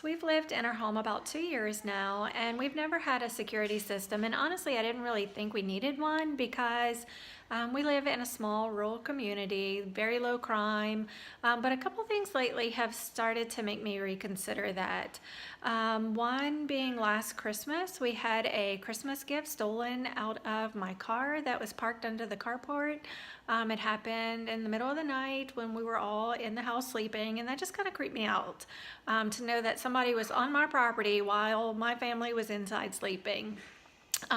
So we've lived in our home about 2 years now, and we've never had a security system. And honestly, I didn't really think we needed one because we live in a small rural community, very low crime. But a couple things lately have started to make me reconsider that. One being last Christmas, we had a Christmas gift stolen out of my car that was parked under the carport. It happened in the middle of the night when we were all in the house sleeping, and that just kind of creeped me out to know that somebody was on my property while my family was inside sleeping.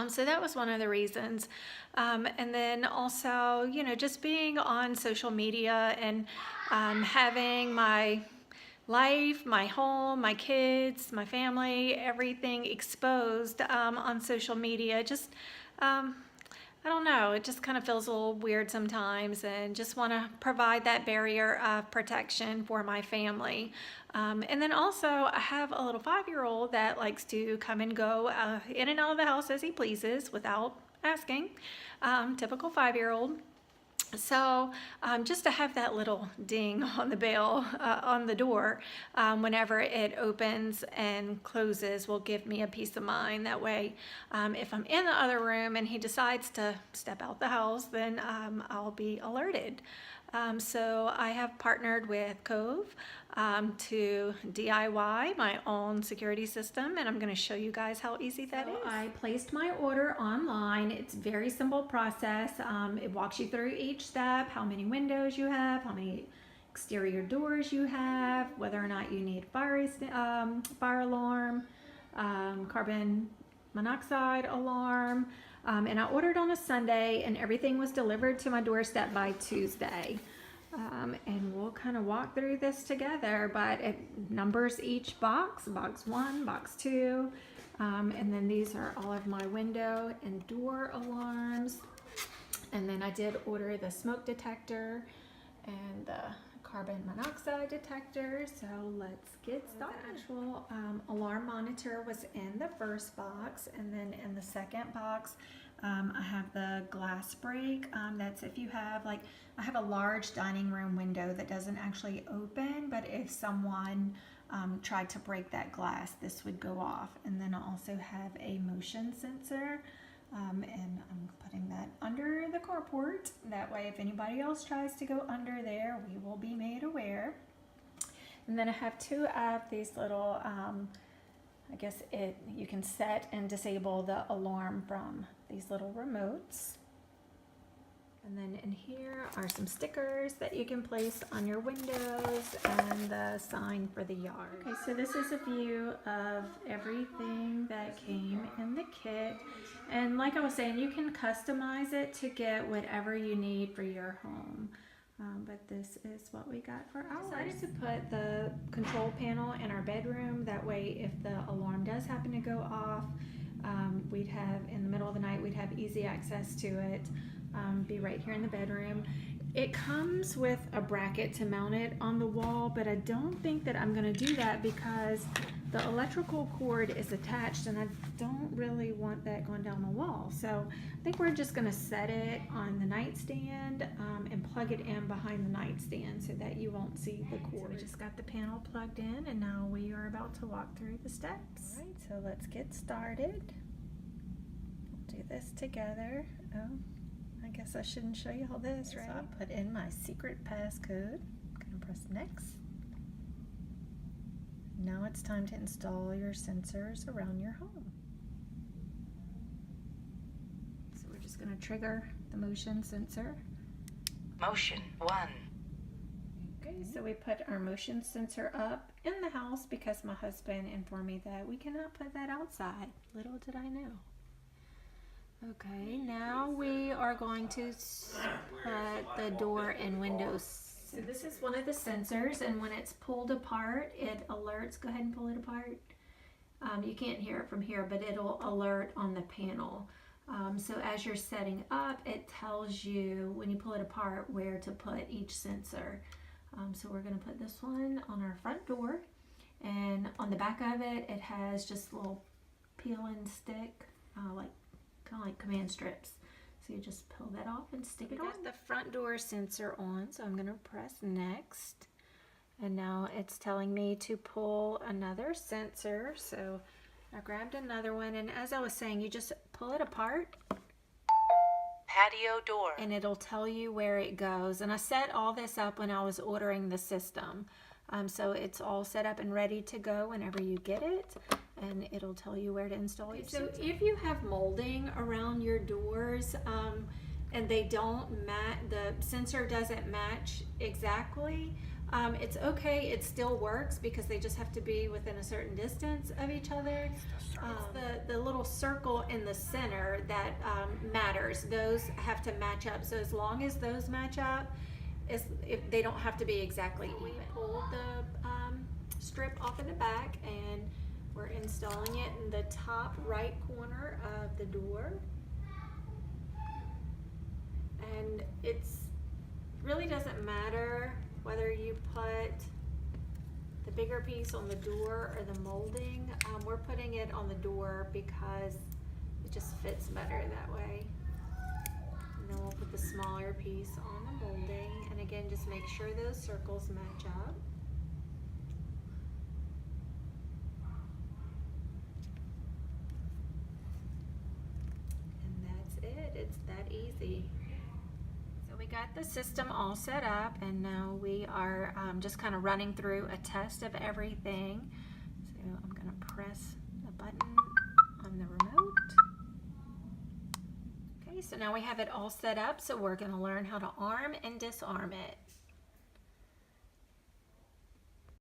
So that was one of the reasons. And then also, just being on social media and having my life, my home, my kids, my family, everything exposed on social media. Just, I don't know, it just kind of feels a little weird sometimes, and just want to provide that barrier of protection for my family. And then also, I have a little 5-year-old that likes to come and go in and out of the house as he pleases without asking. Typical 5-year-old. So just to have that little ding on the bell on the door whenever it opens and closes will give me a peace of mind. That way, if I'm in the other room and he decides to step out the house, then I'll be alerted. So I have partnered with Cove to DIY my own security system, and I'm going to show you guys how easy that is. I placed my order online. It's a very simple process. It walks you through each step, how many windows you have, how many exterior doors you have, whether or not you need fire alarm, carbon monoxide alarm. And I ordered on a Sunday, and everything was delivered to my doorstep by Tuesday. And we'll kind of walk through this together, but it numbers each box 1, box 2, and then these are all of my window and door alarms. And then I did order the smoke detector and the carbon monoxide detector. So let's get started. The actual alarm monitor was in the first box, and then in the second box I have the glass break. That's if you have, like, I have a large dining room window that doesn't actually open, but if someone tried to break that glass, this would go off. And then I also have a motion sensor, and I'm putting that under the carport. That way, if anybody else tries to go under there, we will be made aware. And then I have 2 of these little, I guess you can set and disable the alarm from these little remotes. And then in here are some stickers that you can place on your windows and the sign for the yard. Okay, so this is a view of everything that came in the kit. And like I was saying, you can customize it to get whatever you need for your home. But this is what we got for ours. I decided to put the control panel in our bedroom. That way, if the alarm does happen to go off, we'd have, in the middle of the night, we'd have easy access to it. Be right here in the bedroom. It comes with a bracket to mount it on the wall, but I don't think that I'm going to do that because the electrical cord is attached, and I don't really want that going down the wall. So I think we're just going to set it on the nightstand and plug it in behind the nightstand so that you won't see the cord. So we just got the panel plugged in, and now we are about to walk through the steps. All right, so let's get started. We'll do this together. Oh, I guess I shouldn't show you all this, right? So I put in my secret passcode. I'm gonna press next. Now it's time to install your sensors around your home. So we're just gonna trigger the motion sensor. Motion 1. Okay, so we put our motion sensor up in the house because my husband informed me that we cannot put that outside. Little did I know. Okay, now we are going to put the door and windows. So this is one of the sensors, and when it's pulled apart, it alerts. Go ahead and pull it apart. You can't hear it from here, but it'll alert on the panel. So as you're setting up, it tells you when you pull it apart where to put each sensor. So we're going to put this one on our front door, and on the back of it, it has just a little peel and stick, kind of like command strips. So you just pull that off and stick it on. We got the front door sensor on, so I'm going to press next. And now it's telling me to pull another sensor. So I grabbed another one, and as I was saying, you just pull it apart Patio door. and it'll tell you where it goes. And I set all this up when I was ordering the system. So it's all set up and ready to go whenever you get it, and it'll tell you where to install it. So if you have molding around your doors and they don't match, the sensor doesn't match exactly, it's okay, it still works because they just have to be within a certain distance of each other. The little circle in the center that matters, those have to match up. So as long as those match up, if they don't have to be exactly even. We pulled the strip off of the back and we're installing it in the top right corner of the door. And it's really doesn't matter whether you put the bigger piece on the door or the molding. We're putting it on the door because it just fits better that way. And then we'll put the smaller piece on the molding, and again, just make sure those circles match up. And that's it, it's that easy. So we got the system all set up, and now we are just kind of running through a test of everything. So I'm gonna press the button on the remote. Okay, so now we have it all set up, so we're going to learn how to arm and disarm it.